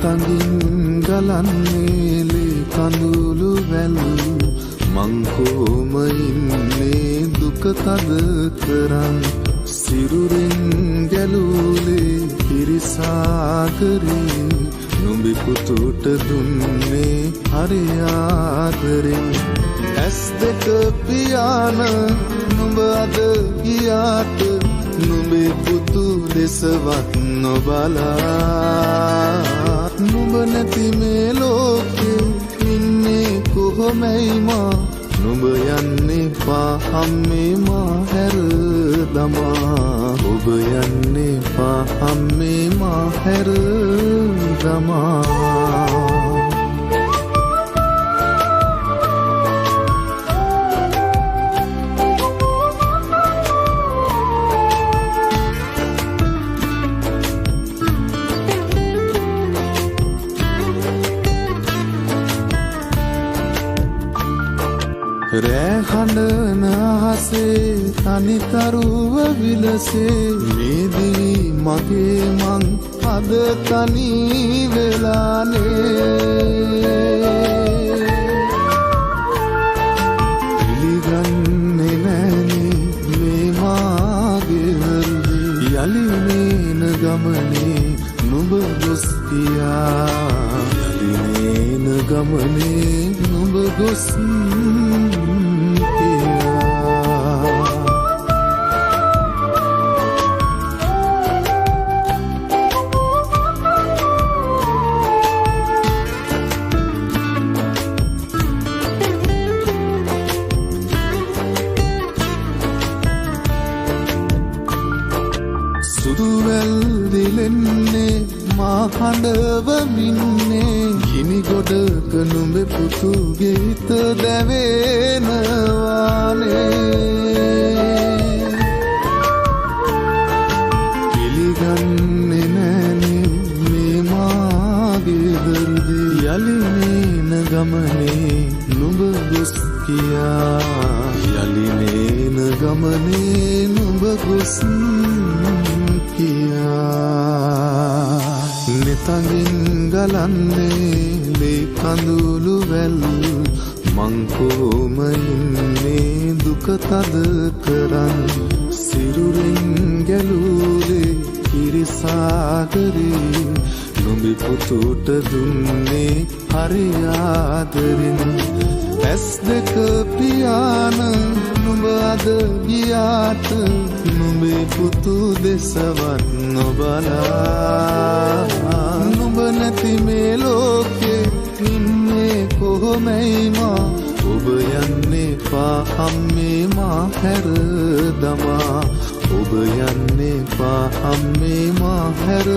නිතඟින් ගලන්නේ ලේ කඳුළු වැල් මං කොහොම ඉන්නේ දුක තද කරන් සිරුරින් ගැලූලේ පිරිසාදරේ නුඹේ පුතුට දුන්නේ හරි ආදරෙන් ඇස් දෙක පියාන නුඹ අද ගියාට නුඹේ පුතු දෙසවත් නොබලා නුඹ නැති මේ ලෝකේ ඉන්නේ කොහොමයි මා නුඹ යන්නේ පාහම්මේ මා හැර දමා ඔබ යන්නේ පාහම්මේ මා හැර දමා රැහඬන අහසේ තනිතරුව විලසේ මේදී මගේ මං අද තනි වෙලානේ පිළිගන්නේ නැනේ මේ මාගේ හෘදේ යලි නේන ගමනේ නුඹ ගොස් කියා යලි නේන ගමනේ නුඹ ගොස් හඬව මින්නේ ගිනි ගොඩක නුඹේ පුතුගේ හිත දැවෙනවානේ පිළිගන්නේ නැනේ මේ මාගේ හෘදේ යලි නේන ගමනේ නුඹ ගොස් කියා යලි නේන ගමනේ නුඹ ගොස් කියා නිතඟින් ගලන්නේ ලේ කඳුළු වැල් මං කොහොම ඉන්නේ දුක තද කරන් සිරුරින් ගැලූලේ පිරිසාදරේ නුඹේ පුතුට දුන්නේ හරි ආදරෙන් ඇස් දෙක පියාන නුඹ අද ගියාට නුඹේ පුතු දෙසවත් නොබලා නුඹ නැති මේ ලෝකේ ඉන්නේ කොහොමයි මා ඔබ යන්නේ පාහම්මේ මා හැර දමා ඔබ යන්නේ පාහම්මේ මා හැර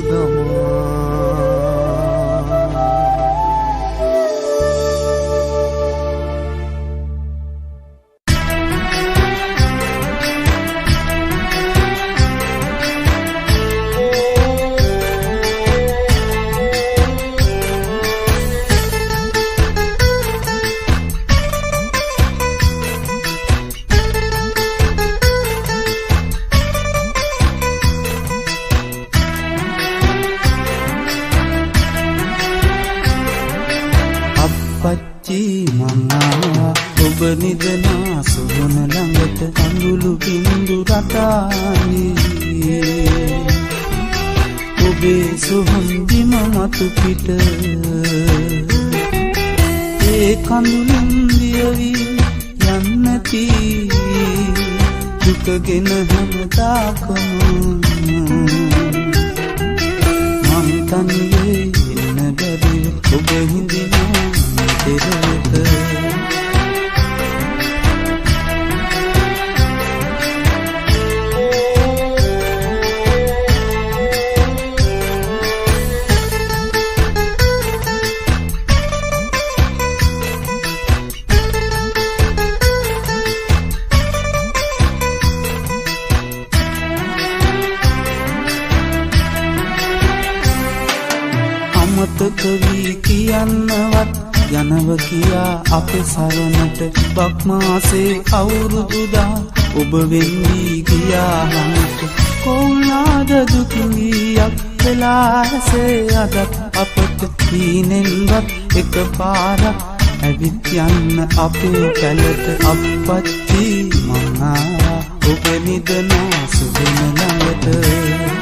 දමා නිදනා සොහොන ළඟට කඳුළු බින්දු රටානේ ඔබේ සොහොන් බිම මතු පිට ඒ කඳුළුන් දියවි යන්නති දුකගෙන හැමදාකම මං තනියේ ඉන්න බැරි ඔබ හිඳිනා දෙරට අමතක වී කියන්නවත් යනව කියා අපේ සරණට බක්මාසේ අවුරුදුදා ඔබ වෙන් වී ගියා හන්ට කොල්ලාද දුකියක් වෙලාසේ අදත් අපට හීනෙන්වත් එක පාරක් ඇවිත් යන්න අපේ පැලට අප්පච්චි මං ආවා ඔබ නිදනා සුබින ළඟට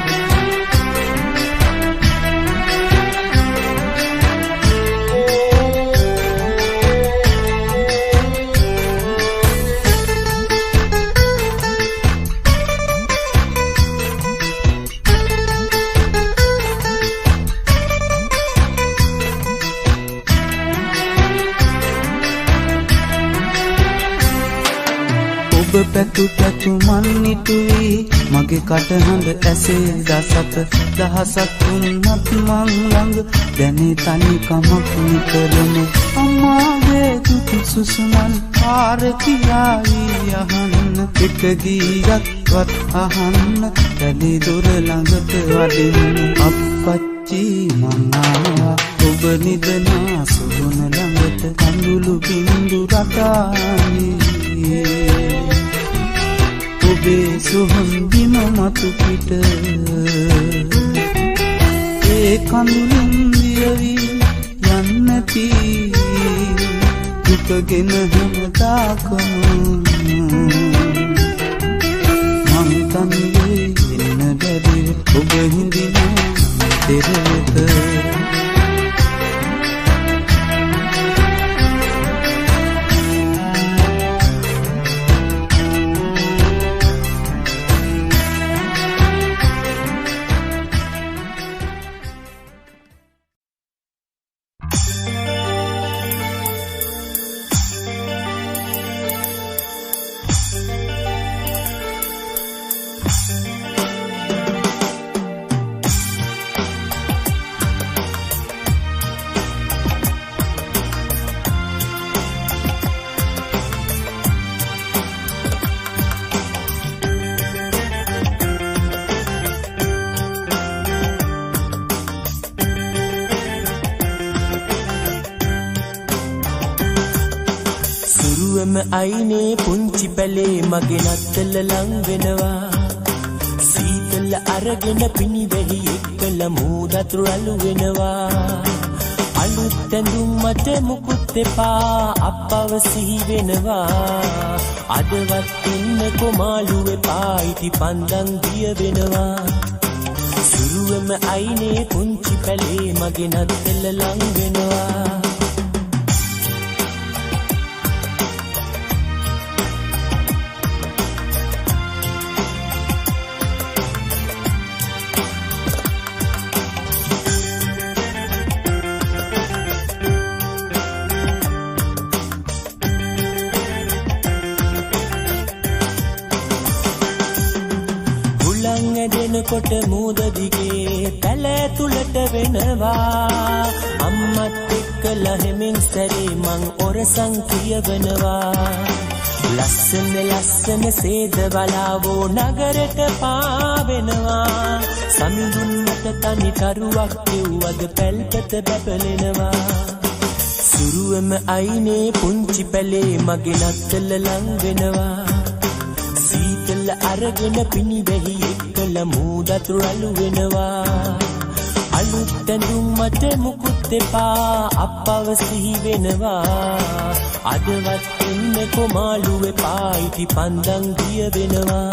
පැතු පැතු මන් නිටුවී මගේ කටහඬ ඇසේ දසත දහසක් තුන්වත් මං ළඟ දැනේ තනිකමක් නිතරම අම්මාගේ දුටු සුසුමන් පාර කියායි අහන්න එක ගීයක්වත් අහන්න කැලේ දොර ළඟට වඩින්න අප්පච්චි මං ආවා ඔබ නිදනා සුවන ළඟට කඳුළු බින්දු රටානි ඔබේ සුහන් බිම මතු පිට ඒ කඳුළුම් දියවි යන්නති දුකගෙන හැමදාකම මං තනියේ ඉන්න බැරිව ඔබ හිඳින දෙරවෙත අයිනේ පුංචි පැලේ මගේ නත්තල ලං වෙනවා සීතල අරගෙන පිණි වෙහි එක්කල මූදතුරු අලු වෙනවා අලුත් ඇඳුම් මට මුකුත් එපා අප්පව සිහි වෙනවා අදවත් ඉන්න කොමාලු එපා ඉති පන්දන් දිය වෙනවා සුරුවම අයිනේ පුංචි පැලේ මගේ නත්තල ලං වෙනවා කොට මූද දිගේ පැල තුලට වෙනවා අම්මත් එක්කලා හෙමින් සැරේ මං ඔරසන් කියවනවා ලස්සන ලස්සන සේද බලාවෝ නගරට පාවෙනවා සමිඳුන් මත තනි කරුවක් කිව්වද පැල්පත බැපලෙනවා සුරුවම අයිනේ පුංචි පැලේ මගේ නත්තල ලං වෙනවා සීතල අරගෙන පිණි වෙහි එක්කල මූදතුරු අලු වෙනවා අලුත් ඇඳුම් මට මුකුත් එපා අප්පව සිහි වෙනවා අදවත් එන්න කොමාලු එපා ඉති පන්දන් දිය වෙනවා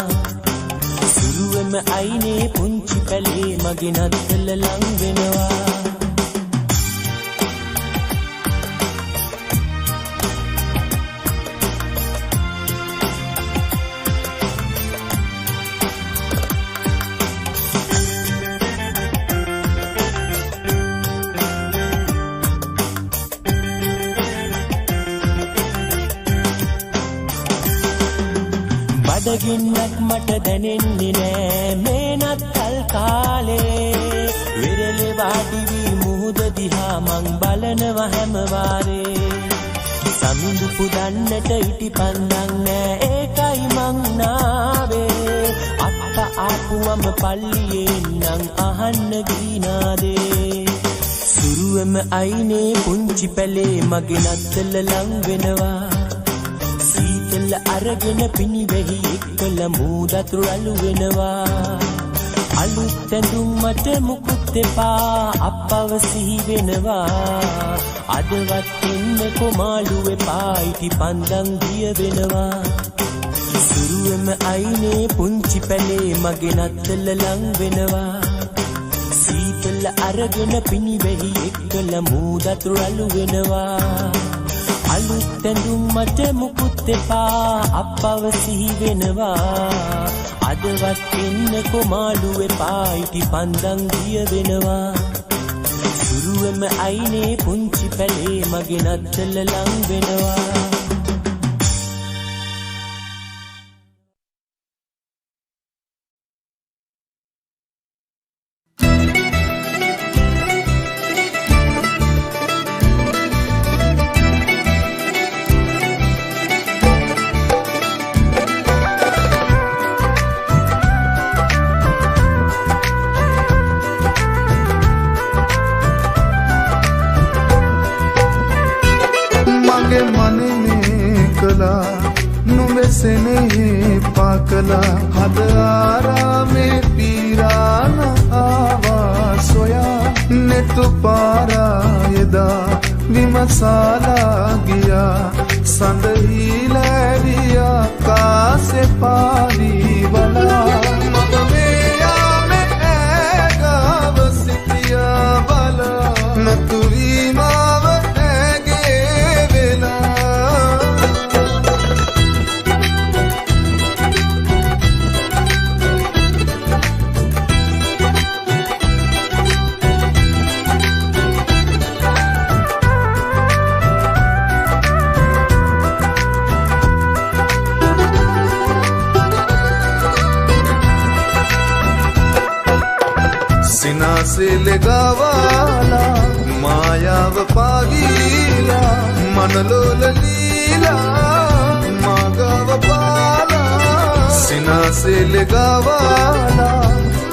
සුරුවම අයිනේ පුංචි පැලේ මගේ නත්තල ලං වෙනවා බඩගින්නක් මට දැනෙන්නේ නෑ මේ නත්තල් කාලේ විරලේ වාඩි වී මුහුද දිහා මං බලනවා හැම වාරේ සමිඳු පුදන්නට ඉටි පන්දන් නෑ ඒකයි මං නාවේ අත්ත ආපුවම පල්ලියේ නම් අහන්න ගීනාදේ සුරුවම අයිනේ පුංචි පැලේ මගේ නත්තල ලං වෙනවා සීතල අරගෙන පිණි වෙහි එක්කල මූදතුරු අලු වෙනවා අලුත් ඇඳුම් මට මුකුත් එපා අප්පව සිහි වෙනවා අදවත් එන්නකො මාළු එපා ඉටි පන්දම් දිය වෙනවා සුරුවම අයිනේ පුංචි පැලේ මගේ නත්තල ලං වෙනවා සීතල අරගෙන පිනිවෙහි එක්කල මූදතුරු අලු වෙනවා අලුත් ඇඳුම් මට මුකුත් එපා අප්පව සිහි වෙනවා අදවත් එන්නකො මාළු එපා ඉටි පන්දම් දිය වෙනවා සුරුවම අයිනේ පුංචි පැලේ මගේ නත්තල ලං වෙනවා पाकला हद आरामे पीरान आवा सोया ने तु पारा यदा विमसाला गया संदही लैरिया कासे पारी वला मगमेया में ऐगा बसितिया बला न तुरी माव ऐगे वेला से लगावाला मायाव पागीला मनलोल लीला मागाव पाला सिना से लगावाला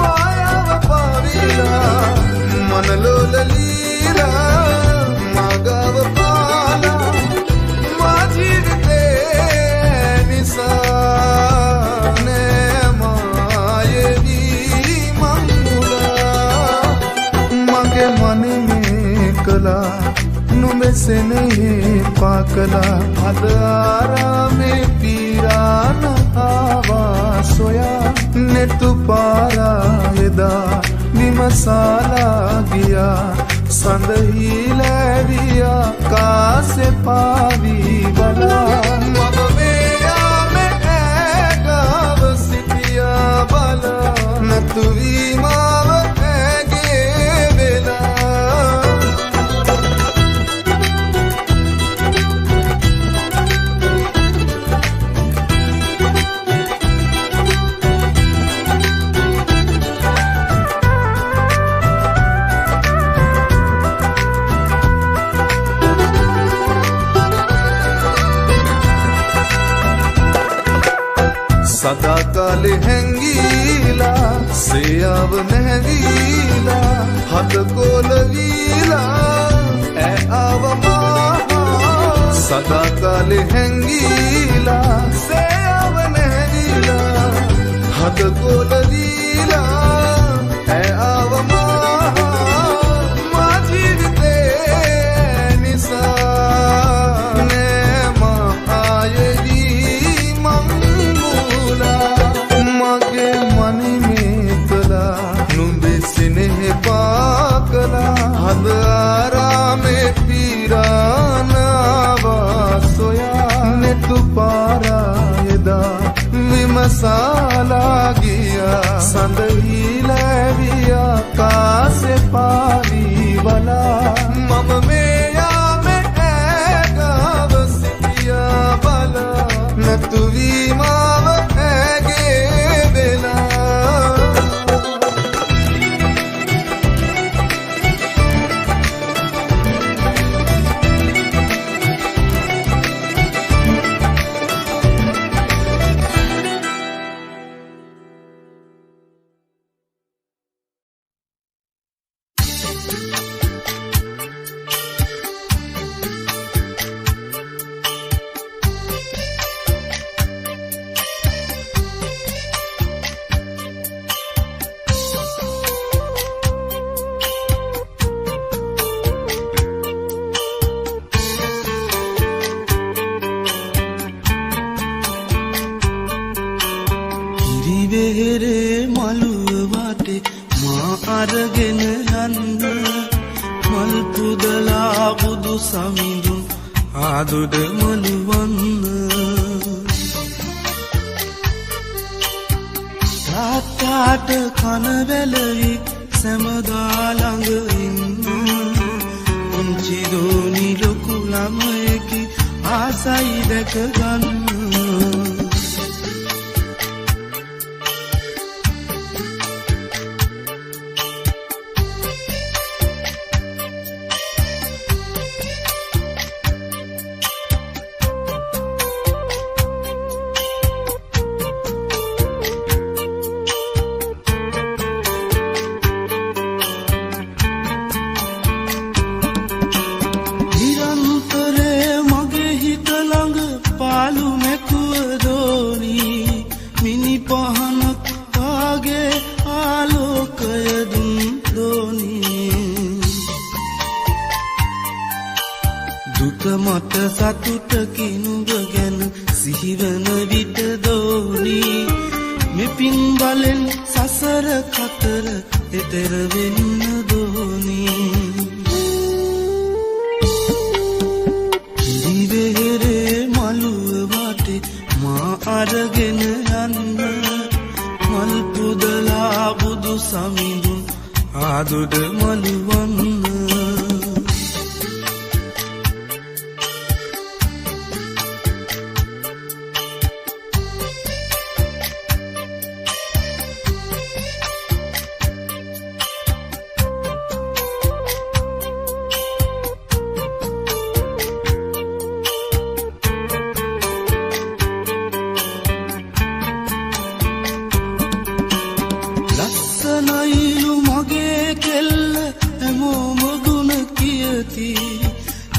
मायाव पागीला मनलोल लीला मागाव पाला माजीवते निसाने मन में कला नुमे से नहीं पाकला हद आरामे पीरा न आवा सोया ने तु पारा यदा विमसाला गया संदही लैरिया कासे पावी बला मगमेया में ऐगा बसितिया बला न तुरी माव सदा काले हैंगीला सेयाव नहवीला हद कोलवीला ए आवमा सदा काले हैंगीला सेयाव नहवीला हद कोलवीला ए आवमा माजीवते निसाने मायरी मगे मनी में कला नुबे स्नेह पाकला हद आरामे पीराना सोया ने तु पारा यदा विमसाला गया संदही लैरिया कासे पारी वला मम मेया में ऐगा बसितिया बला न तुवी माव ऐगे කිරිවෙහෙරේ මළුව වාටේ මා අරගෙන යන්න මල් පුදලා බුදු සමිඳුන් ආදුඩ මළුවන්න තාත්තාට කන වැලවි සැමදා ළඟ ඉන්න පුංචි දෝනි ලොකු ළමයෙකි ආසයි දැක ගන්න මට සතුටකින් නුඹ ගැන සිහිවන විට දෝනි මෙපින් බලෙන් සසර කතර එතර වෙන්න දෝනි කිරිවෙහෙරේ මළුව වාටේ මා අරගෙන යන්න මල් පුදලා බුදු සමිඳුන් ආදුඩ මළුවන්න ලස්සනයිලු මගේ කෙල්ල හැමෝම ගුණ කියති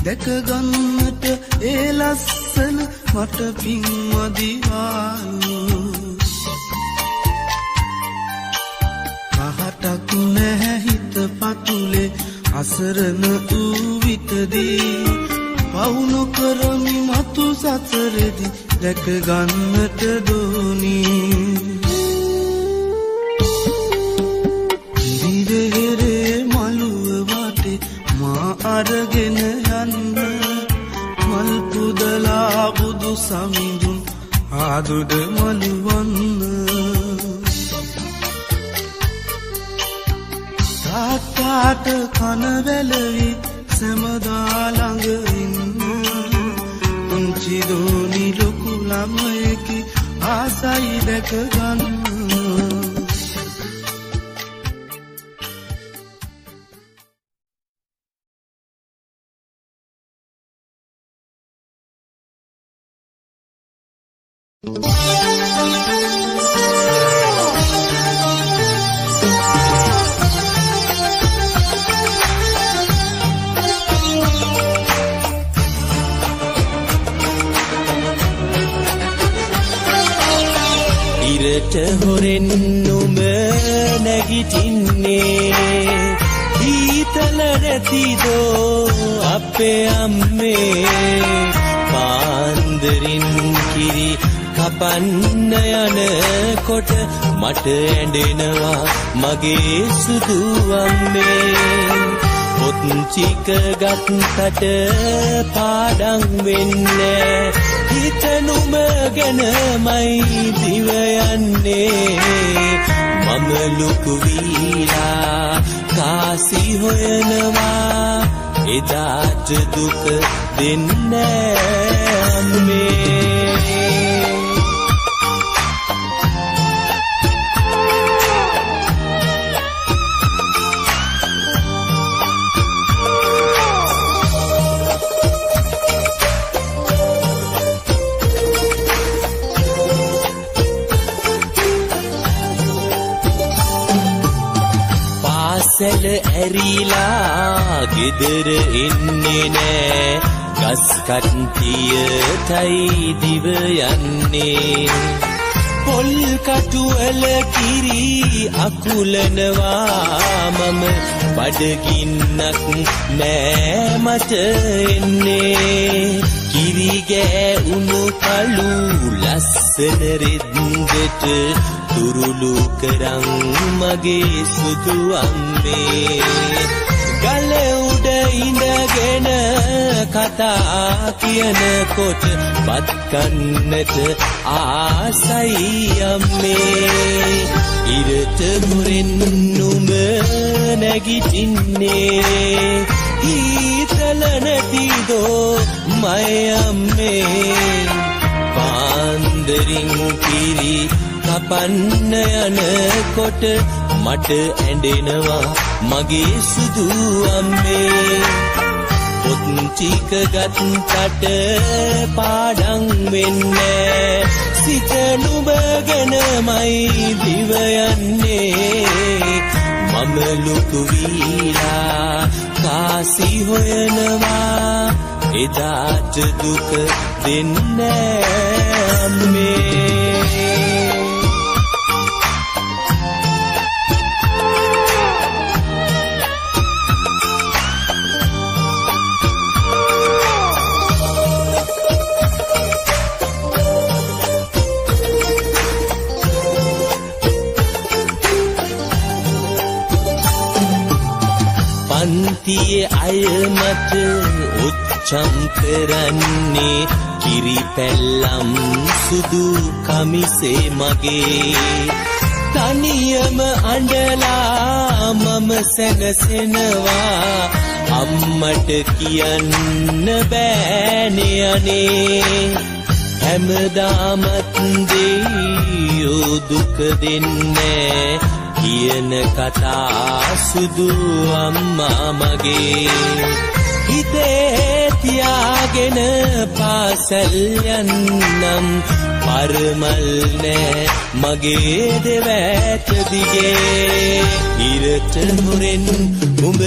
දැක ගන්නට ඒ ලස්සන මට පින්වදිවාලු කහටක් නැහැ හිත පතුලේ අසරණ වූ විටදී පවුණු කරමි මතු සසරෙදි දැක ගන්නට දෝනී කිරිවෙහෙරේ මළුව වාටේ මා අරගෙන යන්න මල් පුදලා බුදු සමිඳුන් ආදුඩ මළුවන්න තාත්තාට කන වැලවි සැමදා ළඟ ඉන්න පුංචි දෝනි ලොකු ළමයෙකි ආසයි දැක ගන්න ඉරට හොරෙන් නුඹ නැගිටින්නේ ඊතල නැතිදෝ අපේ අම්මේ පාන්දරින් කිරි කපන්න යනකොට මට ඇඬෙනවා මගේ සුදු අම්මේ පොත්චික ගත්තට පාඩම් වෙන්නේ හිත නුඹ ගැනමයි දිව යන්නේ මම ලොකු වීලා කාසි හොයනවා එදාට දුක දෙන්නේ අම්මේ සැල ඇරිලා ගෙදර එන්නේ නෑ ගස් කට්ටියටයි දිව යන්නේ පොල් කටුවල කිරි අකුලනවා මම බඩගින්නක් නෑ මට එන්නේ කිරි ගෑවුණු කළු ලස්සන රෙද්දට තුරුළු කරන් මගේ සුදු අම්මේ ගල උඩ ඉඳගෙන කතා කියනකොට බත් කන්නට ආසයි අම්මේ ඉරට මුරින් නුඹ නැගිටින්නේ ඊතල නැතිදෝ මය අම්මේ පාන්දරින් කිරි කපන්න යනකොට මට ඇඬෙනවා මගේ සුදු අම්මේ පොත් ටික ගත්තට පාඩම් වෙන්නේ සිත නුඹ ගැනමයි දිව යන්නේ මම ලොකු වීලා කාසි හොයනවා එදාට දුක දෙන්නේ අම්මේ පන්තියේ අය මට උච්චම් කරන්නේ කිරි පැල්ලම් සුදු කමිසේ මගේ තනියම අඬලා මම සැනසෙනවා අම්මට කියන්න බෑනේ අනේ හැමදාමත් දෙයියෝ දුක දෙන්නේ කියන කතා සුදු අම්මා මගේ හිතේ තියාගෙන පාසල් යන්නම් පරමල් නෑ මගේ දෙවැට දිගේ ඉරට මුරෙන් උඹ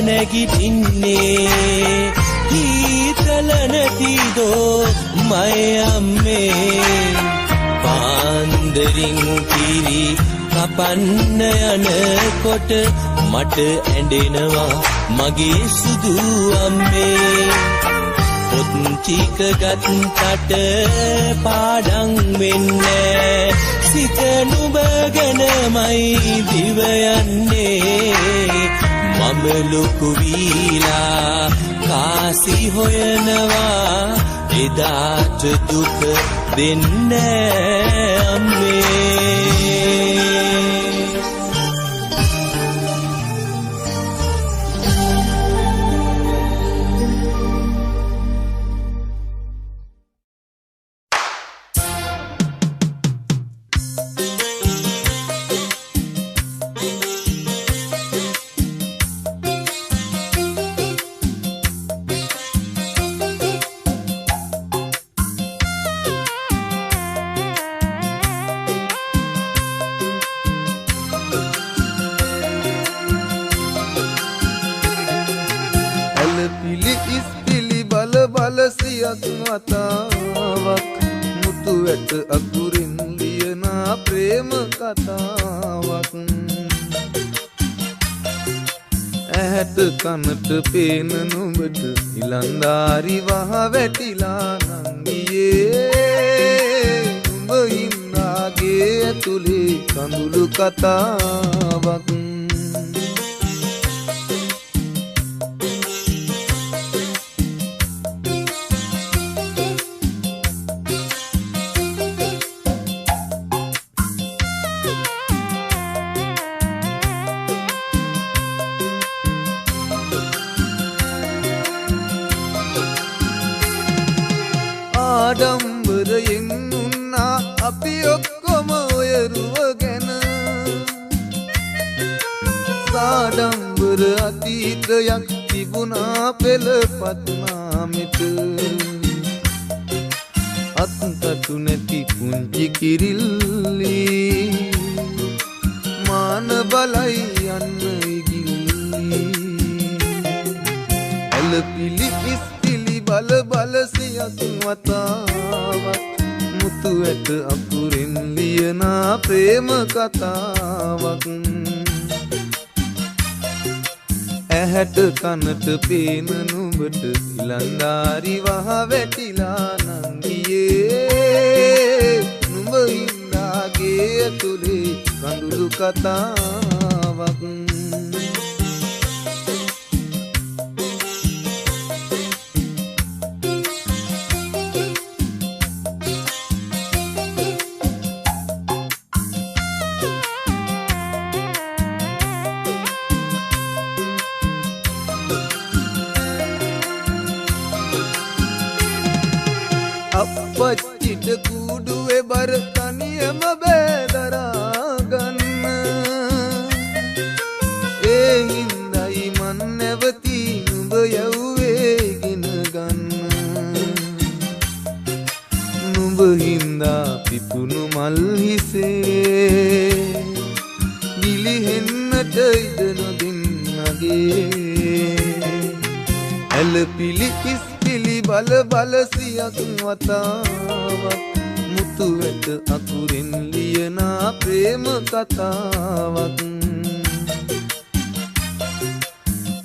නැගිටින්නේ ඊතල නැතිදෝ මය අම්මේ පාන්දරින් කිරි කපන්න යනකොට මට ඇඬෙනවා මගේ සුදු අම්මේ පොත් ටික ගත්තට පාඩම් වෙන්නේ සිත නුඹ ගැනමයි දිව යන්නේ මම ලොකු වීලා කාසි හොයනවා එදාට දුක දෙන්නේ අම්මේ වතාවක් මුතු වැට අකුරින් ලියන ප්‍රේම කතාවක් ඇහැට කනට පේන නුඹට ඉලන්දාරි වහ වැටිලා නංගියේ නුඹ ඉන්නාගේ ඇතුලේ කඳුළු කතාවක් ආඩම්බරයෙන් උන්නා අපි ඔක්කොම ඔයරුව ගැන සාඩම්බර අතීතයක් තිබුණා පෙළපත් නාමෙට අත්තටු නැති පුංචි කිරිල්ලි මාන බලයි යන්න ඉගිල්ලි ඇලපිලි ඉස්පිලි බල බල සියත් වතාවක් මුතු ඇට අකුරින් ලියන ප්‍රේම කතාවක් ඇහැට කනට පේන නුඹට ඉලන්දාරි වහ වැටිලා නංගියේ නුඹ ඉන්නාගේ ගේ ඇතුලේ කඳුළු කතාවක් අපච්චිට කූඩුවේ බර තනියම බෑදරා ගන්න ඒ හින්දයි මන් නැවති නුඹ යව්වේ ගෙන ගන්න නුඹ හින්දා පිපුණු මල් හිසේ ගිලිහෙන්නට ඉඩ නොදින්නගේ ඇලපිලි ඉස්පිලි බල බල සියක් වතාවක් මුතු වැට අකුරින් ලියනා ප්‍රේම කතාවක්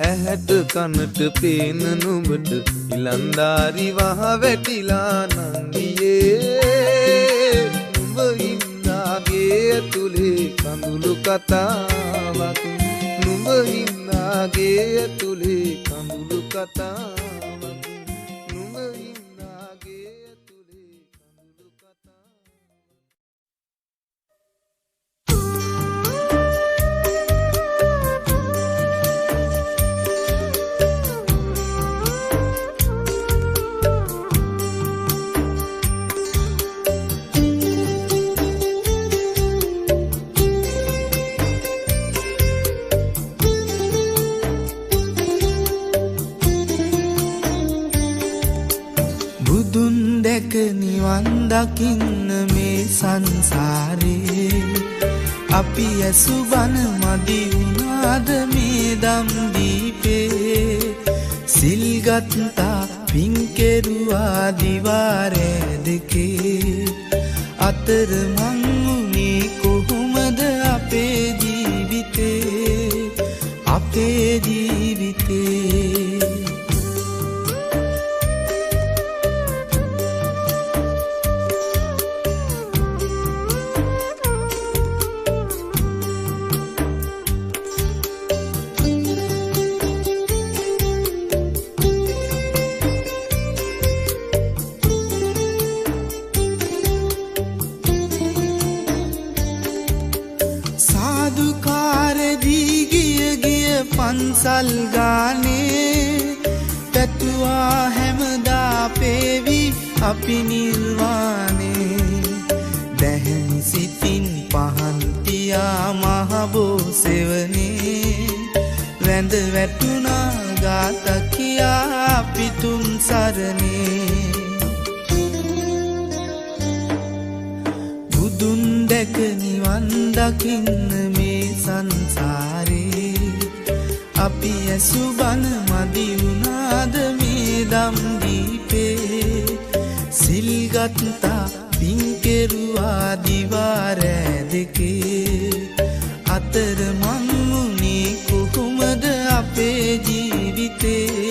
ඇහැට කනට පේන නුඹට ඉලන්දාරි වහ වැටිලා නංගියේ නුඹ හින්දාගේ ඇතුලේ කඳුළු කතාවක් නුඹ හින්දාගේ ඇතුලේ කඳුළු කතාවක් නිවන් දකින්න මේ සංසාරේ අපි ඇසු බන මදි වුණාද මේ දම් දීපේ සිල්ගත්තා පින් කෙරුවා දිවාරේ දෙකේ අතර මං උනේ කොහොමද අපේ ජීවිතේ පන්සල් ගානේ පැතුවා හැමදා පේවි අපි නිර්වාණේ දැහැමි සිතින් පහන් පියා මහබෝ සෙවනේ වැඳ වැටුණා ගාත කියා අපි තුන් සරණේ බුදුන් දැක නිවන් දකින්න මේ සංසාරේ අපි ඇසු බන මදි වුණාද මේ දම් දීපේ සිල්ගත්තා පින් කෙරුවා දිවාරෑ දෙකේ අතර මං උනේ කොහොමද අපේ ජීවිතේ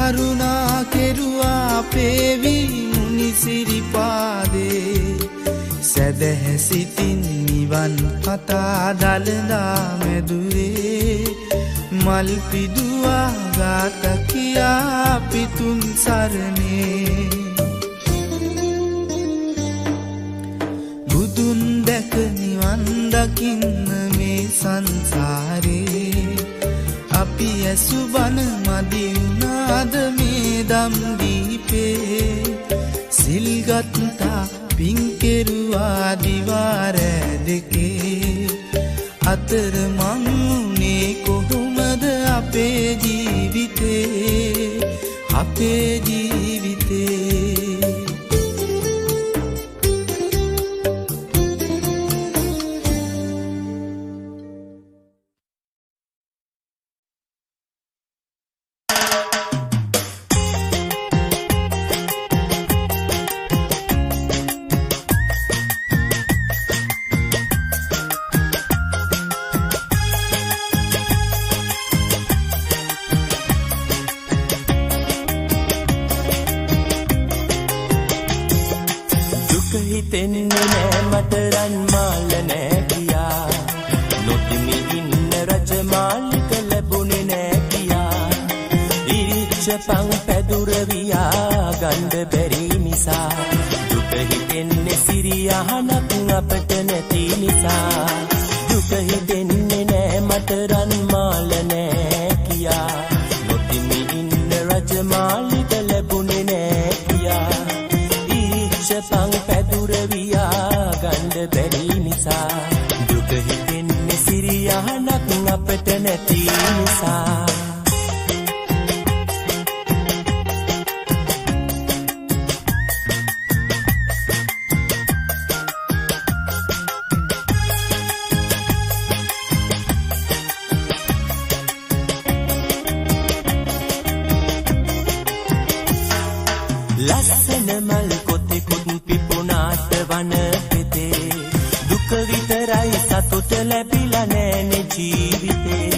කරුණා කෙරුවා පේවි මුනි සිරිපාදේ සැදැහැ සිතින් නිවන් පතා දළදා මැදුරේ මල් පිදුවා ගාත කියා පිතුන් සරණේ බුදුන් දැක නිවන් දකින්න මේ සංසාරේ අපි ඇසු බන මදි වුණාද මේ දම් දීපේ සිල්ගත්තා පින් කෙරුවා දිවාරෑ දෙකේ අතර මං උනේ කොහොමද අපේ ජීවිතේ දුක හිතෙන්නේ නෑ මට රන් මාල නෑ කියා නොතිමි ඉන්න රජමාලික ලැබුණේ නෑ කියා ඉරිච්ච පං පැදුර වියා ගන්න බැරි නිසා දුක හිතෙන්නේ සිරියහනක් අපට නැති නිසා දුක හිතෙන්නේ නෑ මට රන් මාල නෑ කියා නොතිමි ඉන්න රජමාලික ලැබුණේ නෑ කියා ඉරිච්ච පං පැදුර වියා ගන්න බැරි නිසා දුක හිතෙන්නේ සිරියහනක් අපට නැති නිසා ලස්සන මල් කොතෙකුත් පිපුණාට වන පෙතේ දුක විතරයි සතුට ලැබිලා නෑනේ ජීවිතේ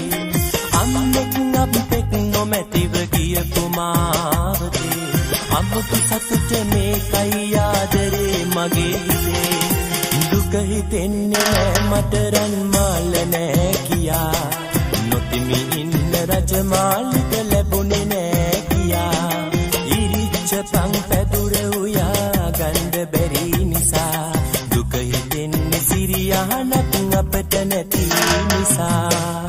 අම්මෙක් අපෙක් නොමැතිව ගියපු මාවතේ අමුතු සතුට මේකයි ආදරේ මගේ හිතේ දුක හිතෙන්නේ නෑ මට රන් මාල නෑ කියා නොතිමි ඉන්න රජමාලික ලැබුණේ නෑ කියා පං පැදුර උයා ගන්න බැරි නිසා දුක හිතෙන්නේ සිරියහනක් අපට නැති නිසා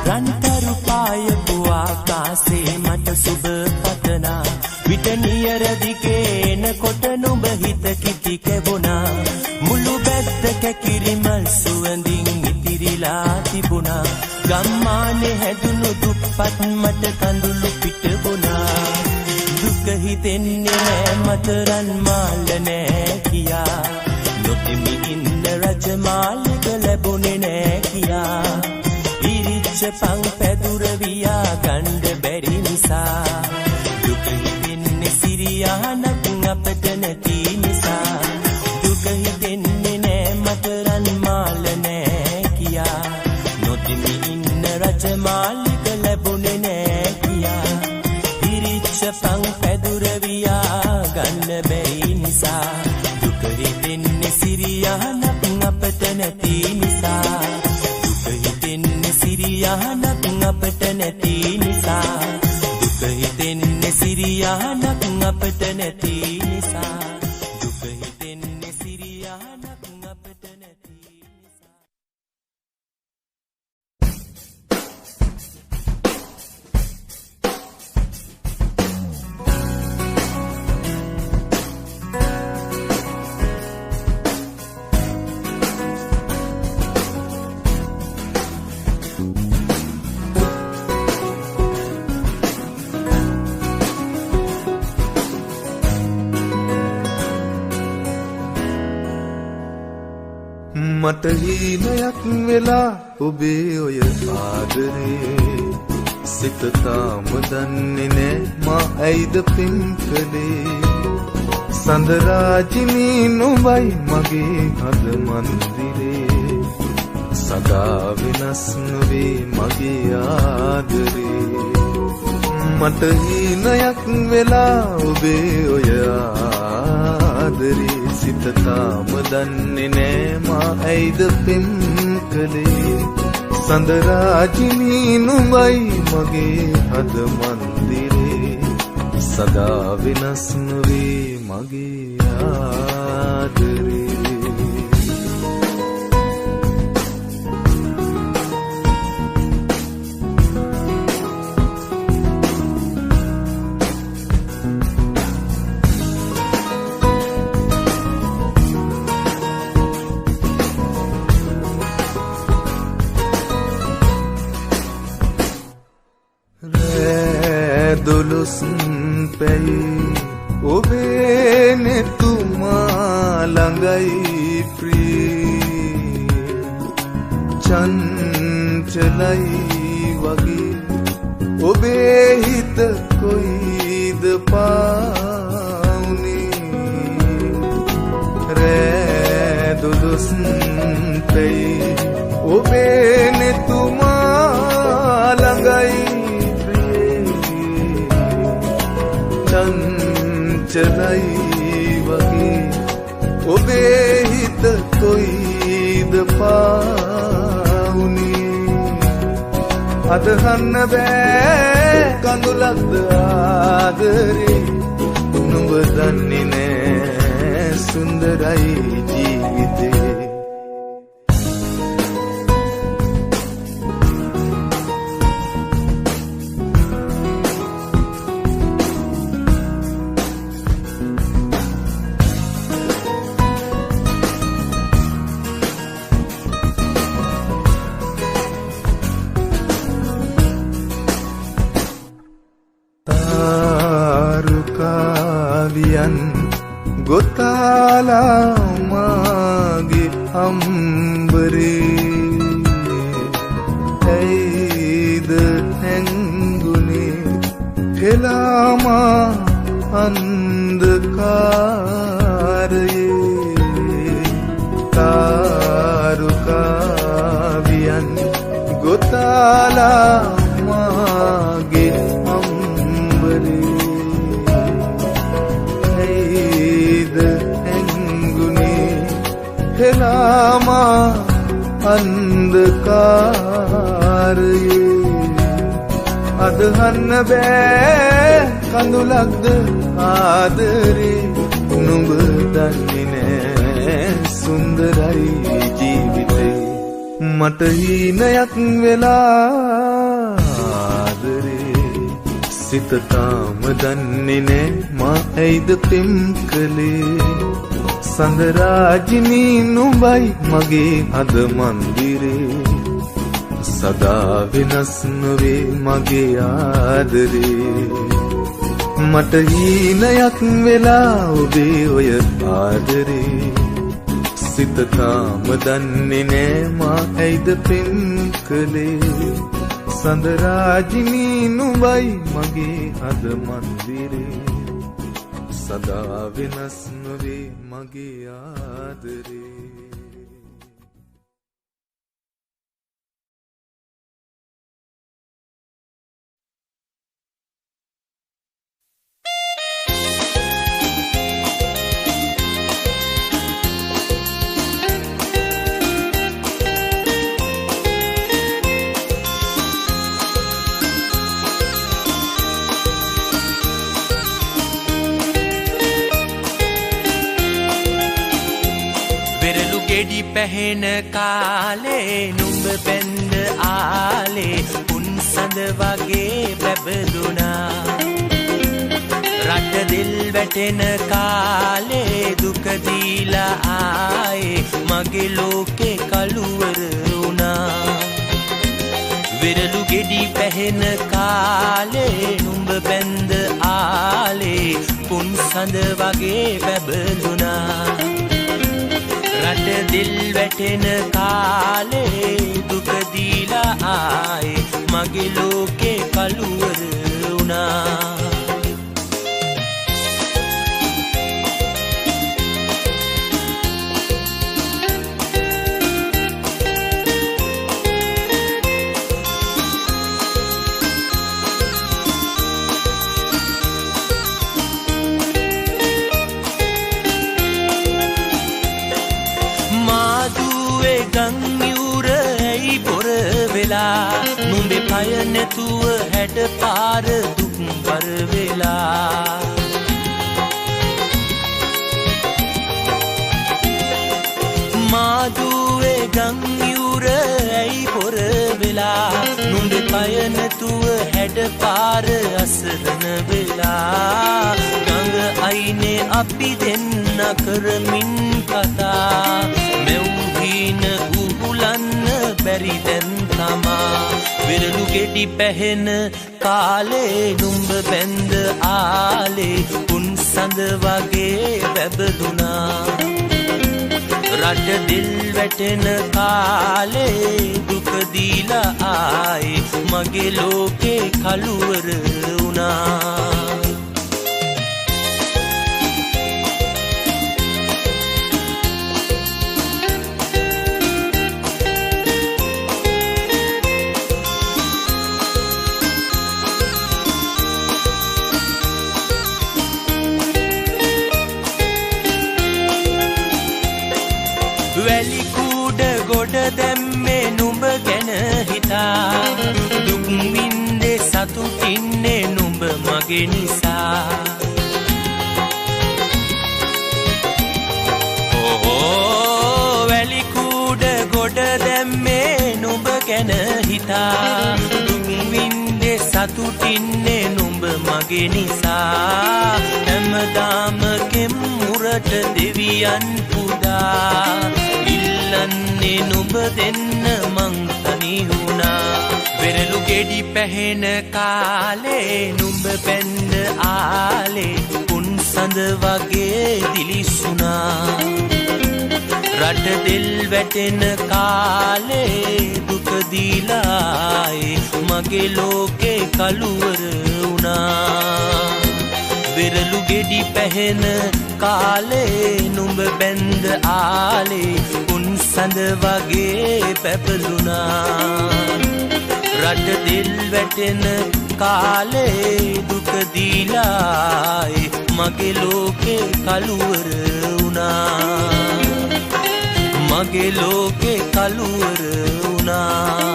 රන්තරු පායපු ආකාසේ මට සුබ පතනා විට නියර දිගේන කොට නුඹ හිත කිති කැවුණා මුළු බැද්ද කැකිරිමල් සුවඳින් ඉතිරිලා තිබුණා ගම්මානේ හැදුණු දුප්පත් මට කඳුළු පිටුණා දුක හිතෙන්නේ නෑ මට රන් මාල නෑ කියා නොතිමි ඉන්න රජමාලික ලැබුණේ නෑ කියා ඉරිච්ච පං පැදුර වියා ගන්න බැරි නිසා දුක හිතෙන්නේ සිරියහනක් අපට නැති නිසා දුක හිතෙන්නේ නෑ මට රන් මාල නෑ කියා නොතිමි ඉන්න රජමාලික ලැබුණේ නෑ කියා ඉරිච්ච පං පැදුර වියා ගන්න බැරි නිසා දුක හිතෙන්නේ සිරියහනක් අපට නැති නිසා සිරියහනක් අපට නැති නිසා දුක හිතෙන්නේ සිරියහනක් අපට නැති නිසා දුක හිතෙන්නේ සිරියහනක් අපට නැති නිසා මට හීනයක් වෙලා ඔබේ ඔය ආදරේ සිත තාම දන්නේ නෑ මා ඇයිද පින් කළේ සඳරාජිනී නුඹයි මගේ හද මන්දිරේ සදා වෙනස් නොවේ මගේ ආදරේ මට හීනයක් වෙලා ඔබේ ඔය ආදරේ සිත තාම දන්නේ නෑ මා ඇයිද පෙම් කළේ සඳරාජිනී නුඹයි මගේ හද මන්දිරේ සදා වෙනස් නොවේ මගේ ආදරේ දොළොස් පැයි ඔබේ නෙතුමා ළඟයි ප්‍රිය චංචලයි වගේ ඔබේ හිත කොයිද පාවුනේ රෑ දුදුස් තෙයි ඔබේ නෙතුමා ළඟයි චංචලයි වගේ ඔබේ හිත කොයිද පාවුනේ අදහන්න බෑ කඳුලක්ද ආදරේ නුඹ දන්නේ නෑ සුන්දරයි ජීවිතේ තාරුකාවියන් ගොතාලා මාගේ අම්බරේ ඇයිද හැංගුනේ හෙලාමා අන්ධකාරයේ තාරුකාවියන් ගොතාලා මාගේ හෙලාමා අන්ධකාරයේ අදහන්න බෑ කඳුලක්ද ආදරේ නුඹ දන්නේ නෑ සුන්දරයි ජීවිතේ මට හීනයක් වෙලා ආදරේ සිත තාම දන්නේ නෑ මා ඇයිද පෙම් කළේ සඳරාජිනී නුඹයි මගේ හද මන්දිරේ සදා වෙනස් නොවේ මගේ ආදරේ මට හීනයක් වෙලා ඔබේ ඔය ආදරේ සිත තාම දන්නේ නෑ මා ඇයිද පෙම් කළේ සඳරාජිනී නුඹයි මගේ හද මන්දිරේ සදා වෙනස් නොවේ මගේ ආදරේ ගෙඩි පැහෙන කාලේ නුඹ බැන්ද ආලේ උන් සඳ වගේ බැබළුණා රට දිල් වැටෙන කාලේ දුක දීලා ආයේ මගේ ලෝකේ කළුවර වුණා විරලු ගෙඩි පැහෙන කාලේ නුඹ බැන්ද ආලේ උන් සඳ වගේ බැබළුණා රට දිල් වැටෙන කාලේ දුක දීලා ආයේ මගේ ලෝකේ කළුවර වුණා ගංයුර ඇයි බොර වෙලා නුඹේ පය නැතුව හැඩ පාර දුක් බර වෙලා මාදුවේ ගංයුර ඇයි බොර වෙලා නුඹේ පය නැතුව හැඩ පාර අසරණ වෙලා ගඟ අයිනේ අපි දෙන්න කරමින් කතා මෙව්හීන උහුලන්න බැරි දැන් තමා විරලු ගෙඩි පැහෙන කාලේ නුඹ බැන්ද ආලේ උන් සඳ වගේ බැබළුණා රට දිල් වැටෙන කාලේ දුක දීලා ආයේ මගේ ලෝකේ කළුවර වුණා ඉන්නේ නුඹ මගේ නිසා වැලි කූඩ ගොඩ දැම්මේ නුඹ ගැන හිතා දුමින්දේ සතුටින්නේ නුඹ මගේ නිසා හැමදාම කෙම්මුරට දෙවියන් පුදා ඉල්ලන්නේ නුඹ දෙන්න මං තනි වුණා වෙරළු ගෙඩි පැහෙන කාලේ නුඹ පැන්න ආලේ උන් සඳ වගේ දිලිසුණා රට දෙල් වැටෙන කාලේ දුක දීලායි මගේ ලෝකේ කළුවර වුණා වෙරළු ගෙඩි පැහෙන කාලේ නුඹ බැඳ ආලේ උන් සඳ වගේ පැපලුණා රට දෙල් වැටෙන කාලේ දුක දීලායි මගේ ලෝකේ කළුවර වුණා මගේ ලෝකේ කළුවර වුණා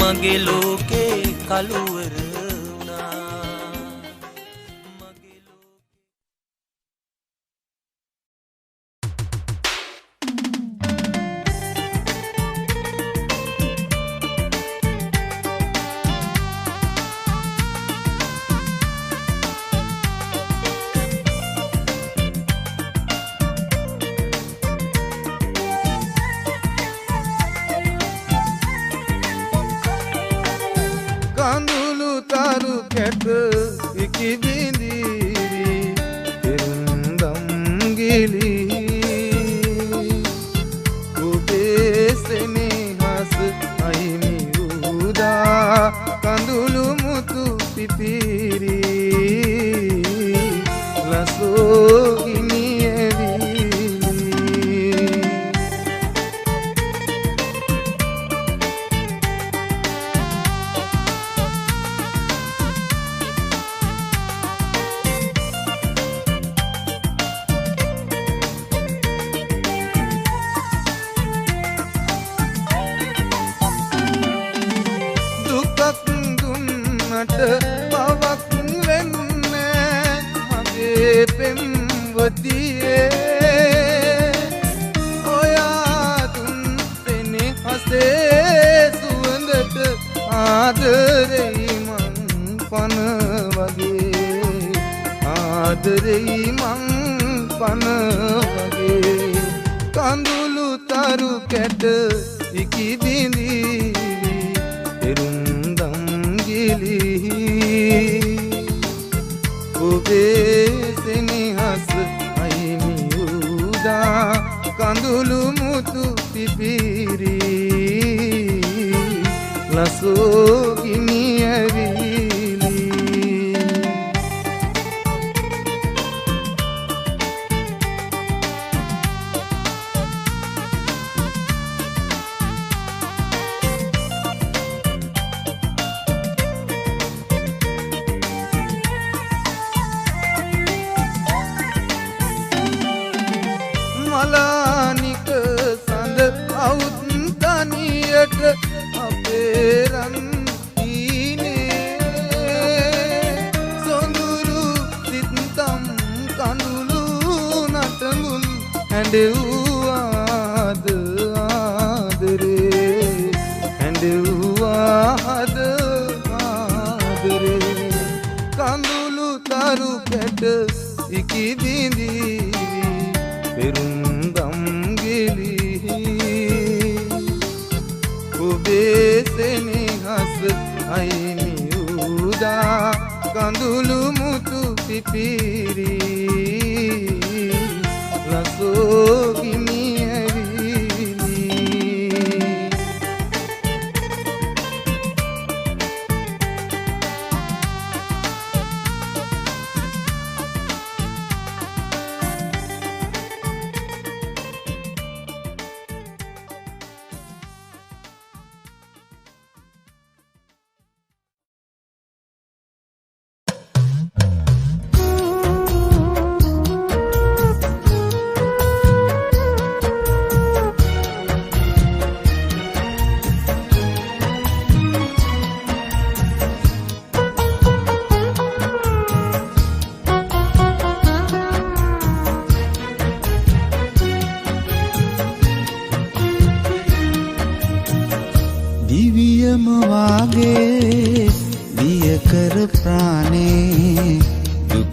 මගේ ලෝකේ කළුවර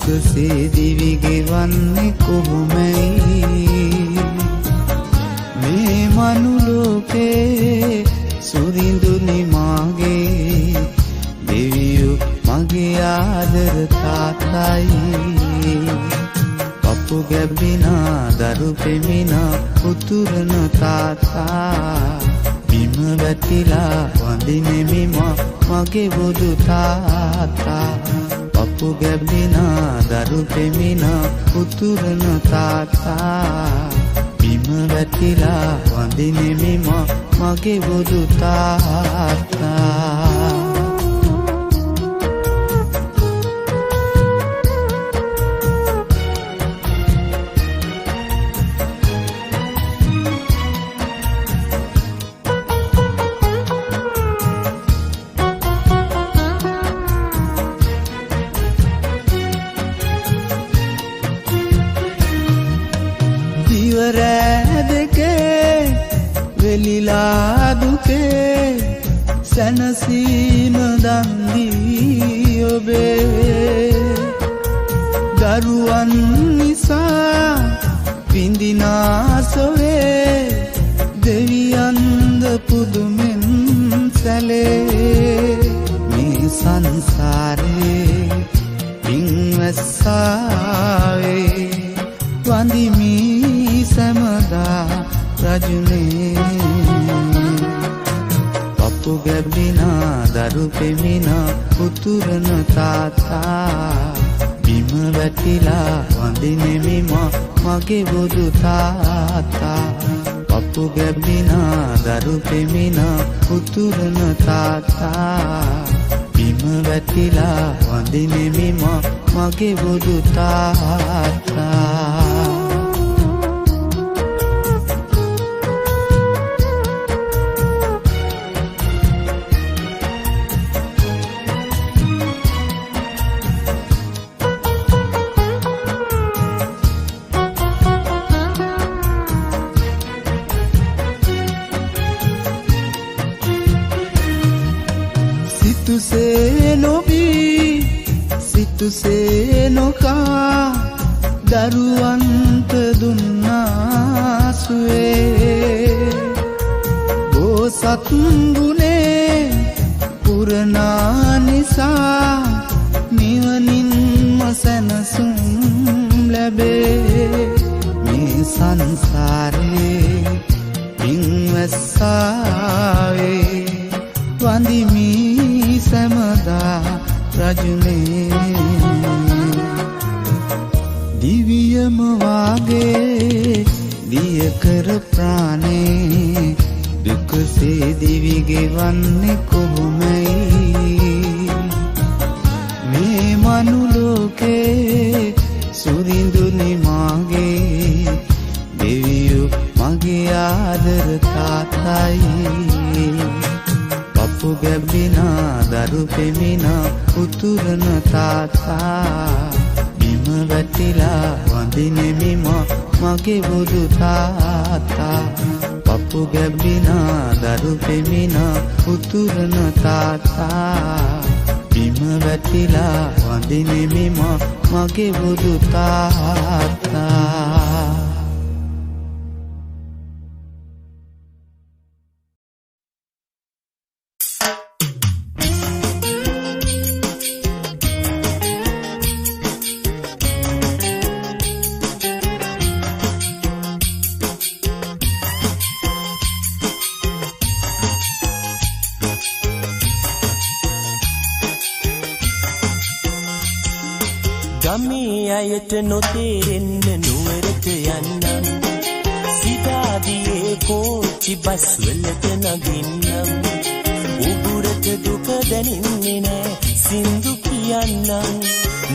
දුකසේ දිවි ගෙවන්නේ කොහොමයි මේ මනුලෝකේ සුරිඳුනි මාගේ දෙවියෝ මගේ ආදර තාත්තයි පපු ගැබ්බිනා දරු පෙමිනා උතුරන තාත්තා බිම වැටිලා වඳිනෙමි මගේ බුදු තාත්තා පපු ගැබ්බිනා දරු පෙමිනා උතුරන තාත්තා බිම වැටිලා වඳිනෙමි මගේ බුදු තාත්තා වෙලිලා දුකේ සැනසීම දන්දී ඔබේ දරුවන් නිසා විඳිනාසොවේ දෙවියන්ද පුදුමෙන් සැලේ මේ සංසාරේ පින්වස්සාවේ වඳිමි සැමදා රජුනේ පපු ගැබ්බිනා දරු පෙමිනා උතුරන තාත්තා බිම වැටිලා වඳිනෙමි මගේ බුදු තාත්තා පපු ගැබ්බිනා දරු පෙමිනා උතුරන තාත්තා බිම වැටිලා වඳිනෙමි මගේ බුදු තාත්තා සිතුසේ නොකා දරුවන්ට දුන්නාසුවේ බෝසත් ගුණේ පුරනා නිසා නිවනින්ම සැනසුම් ලැබේ මේ සංසාරේ පින්වස්සාවේ වඳිමි සැමදා රජුනේ දිවියම වාගේ දිය කර ප්‍රාණේ දුකසේ දිවි ගෙවන්නේ කොහොමයි මේ මනුලෝකේ සුරිඳුනි මාගේ දෙවියෝ මගේ ආදර තාත්තයි පපු ගැබ්බිනා දරු පෙමිනා උතුරන තාත්තා බිම වැටිලා වඳිනෙමි මගේ බුදු තාත්තා පපු ගැබ්බිනා දරු පෙමිනා උතුරන තාත්තා බිම වැටිලා වඳිනෙමි මගේ බුදු තාත්තා ගමේ අයට නොතේරෙන්න නුවරට යන්නම් සිතාදියේ කෝච්චි බස් වලට නගින්නම් උගුරට දුක දැනෙන්නේ නෑ සින්දු කියන්නම්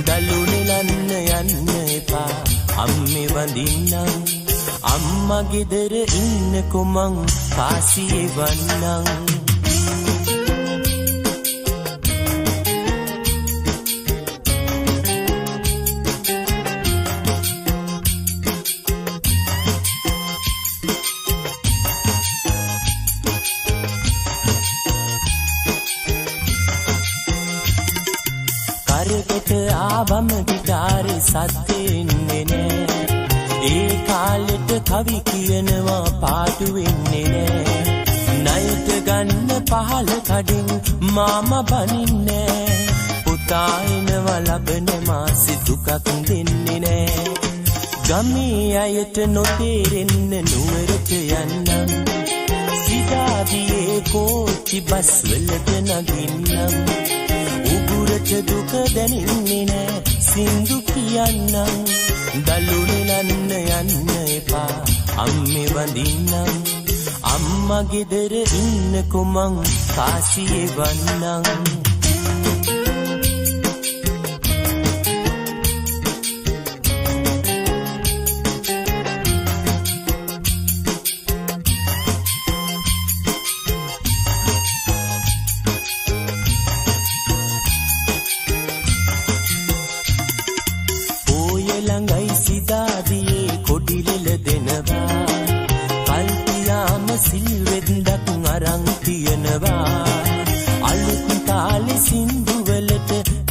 දලු නෙලන්න යන්න එපා අම්මේ වඳින්නම් අම්මා ගෙදර ඉන්නකො මං කාසියේ වන්නම් ආවම පිටා සංසාරේ සත්‍යෙන්නේ නෑ. ඒ කාලෙට කවි කියනවා පාටු වෙන්නේ නෑ. ණයට ගන්න පහල කඩින් මාම බනින්නේ. පුතා එනවා ලබන මාසෙ දුකක් දෙන්නේ නෑ. ගමේ අයට නොතේරෙන්න නුවරට යන්නම්. සිතාදියේ කෝච්චි බස් වලට නගින්නම්. උගුරට දුක දැනෙන්නේ නෑ සින්දු කියන්නම්. දලු නෙලන්න යන්න එපා අම්මේ වඳින්නම්. අම්මා ගෙදර ඉන්නකො මං කාසියේ වන්නම්.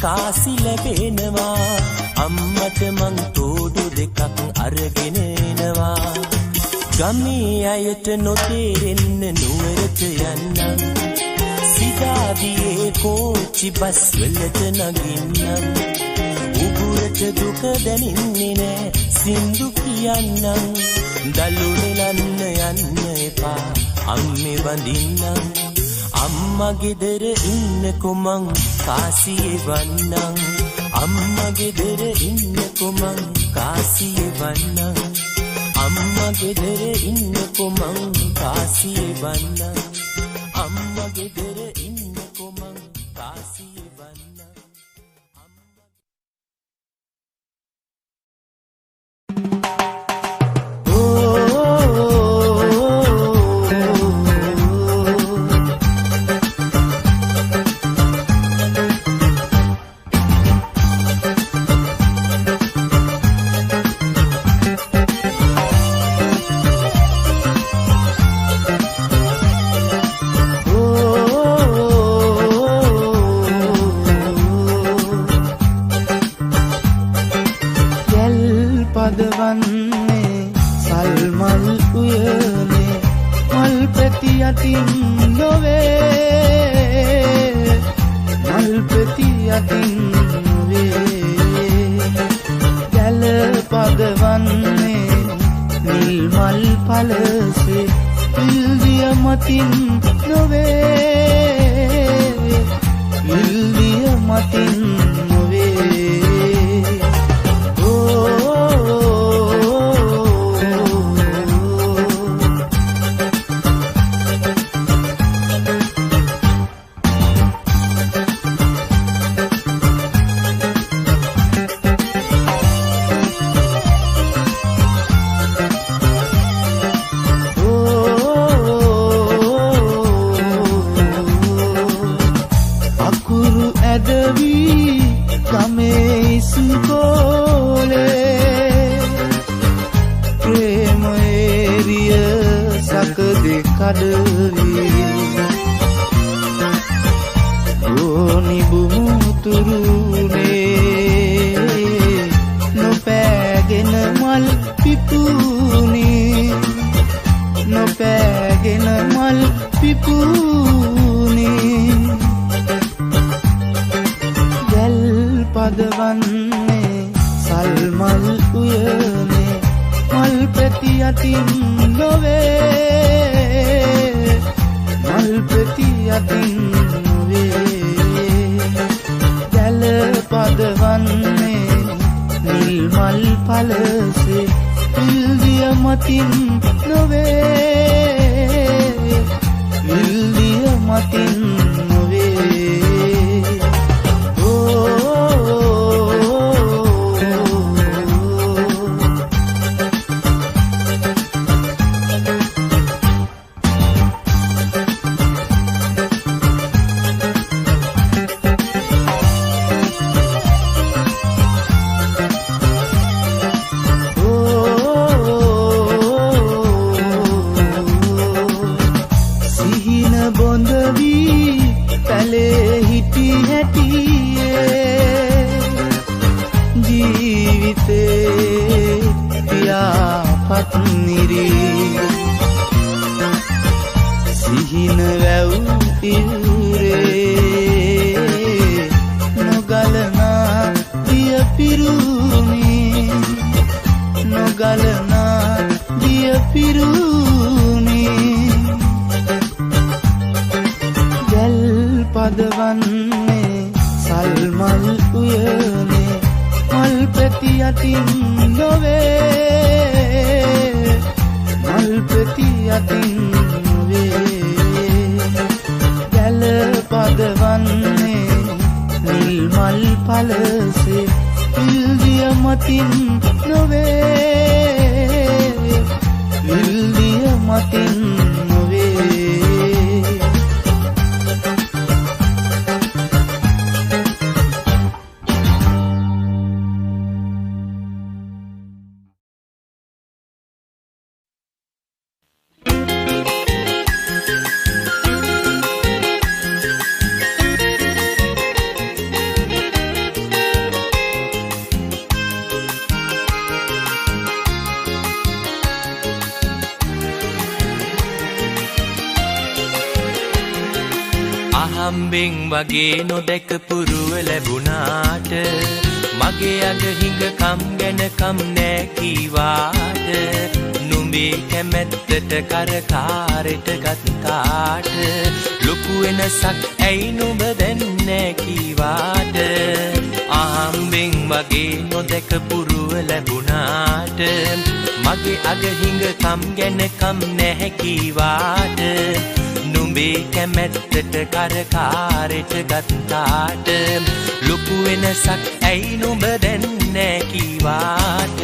කාසි ලැබෙනවා අම්මට මං තෝඩු දෙකක් අරගෙන එනවා. ගමේ අයට නොතේරෙන්න නුවරට යන්නම්. සිතාදියේ කෝච්චි බස් වලට නගින්නම්. උගුරට දුක දැනෙන්නේ නෑ සින්දු කියන්නම්. දලු නෙලන්න යන්න එපා අම්මේ වඳින්නම්. අම්මා ගෙදර ඉන්නකො මං කාසියේ වන්නම්. අම්මා ගෙදර ඉන්නකො මං කාසියේ වන්නම්. අම්මා ගෙදර ඉන්නකො මං කාසියේ වන්නම්. අම්මා ගෙදර ඉන්නකො මං කාසියේ වන්නම්. බොඳ වී ජීවිතේ පියාපත් නිරි සිහින වැව් ඉරේ නොගලනා දිය පිරුණි නොගලනා දිය පිරුණි ගල් පදවන්නේ සල්මල් උයනේ මල් පෙති යටින් නොවේ මල් පෙති යටින් නොවේ ගල් පදවන්නේ නිල් මල් පලසේ විල්දිය මතින් නොවේ විල්දිය මතින් නොවේ අහම්බෙන් වගේ නොදැක පුරුව ලැබුණාට මගේ අග හිඟකම් ගැන කම් නෑ කීවාට නුඹේ කැමැත්තට කරකාරෙට ගත්තාට ලොකු වෙනසක් ඇයි නුඹ දැන් නෑ කීවාට අහම්බෙන් වගේ නොදැක පුරුව ලැබුණාට මගේ අග හිඟකම් ගැන කම් නැහැ කීවාට නුඹේ කැමැත්තට කරකාරෙට ගත්තාට ලොකු වෙනසක් ඇයි නුඹ දැන් නෑ කීවාට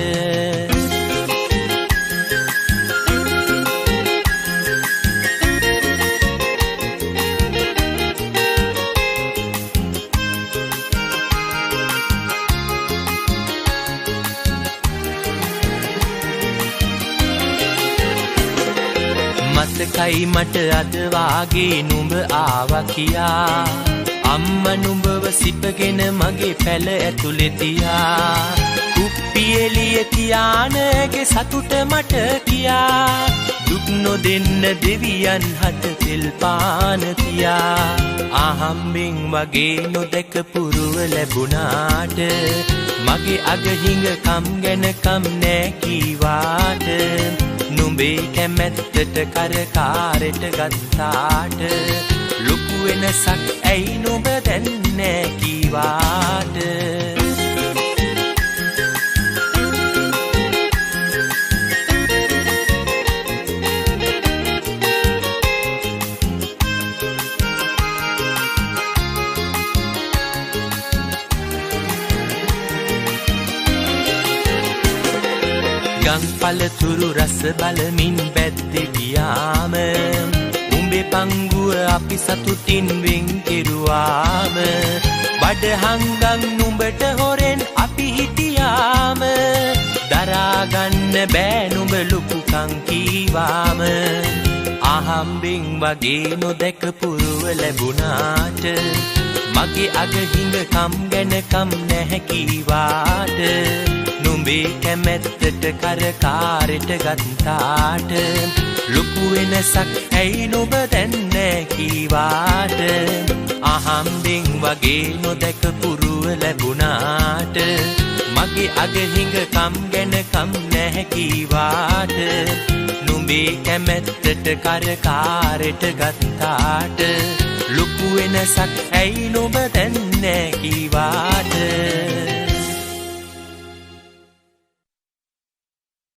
මතකයි මට අද වාගේ නුඹ ආවා කියා අම්මා නුඹව සිපගෙන මගේ පැල ඇතුලේ තියා කුප්පි එළිය තියානගේ සතුට මට කියා දුක් නොදෙන්න දෙවියන් හට තෙල් පාන තියා අහම්බෙන් වගේ නොදැක පුරුව ලැබුණාට මගේ අග හිඟකම් ගැන කම් නෑ කීවාට නුඹේ කැමැත්තට කරකාරෙට ගත්තාට ලොකු වෙනසක් ඇයි නුඹ දැන් නෑ කීවාට ගම්පලතුරු රස බලමින් බැද්දේ ගියාම උඹේ පංගුව අපි සතුටින් වෙන් කෙරුවාම බඩහංගන් නුඹට හොරෙන් අපි හිටියාම දරාගන්න බෑ නුඹ ලොකුකම් කීවාම අහම්බෙන් වගේ නොදැක පුරුව ලැබුණාට මගේ අග හිඟකම් ගැන කම් නැහැ කීවාට නුඹේ කැමැත්තට කරකාරෙට ගත්තාට ලොකු වෙනසක් ඇයි නුඹ දැන් නෑ කීවාට අහම්බෙන් වගේ නොදැක පුරුව ලැබුණාට මගේ අග හිඟකම් ගැන කම් නැහැ කීවාට නුඹේ කැමැත්තට කරකාරෙට ගත්තාට ලොකු වෙනසක් ඇයි නුඹ දැන් නෑ කීවාට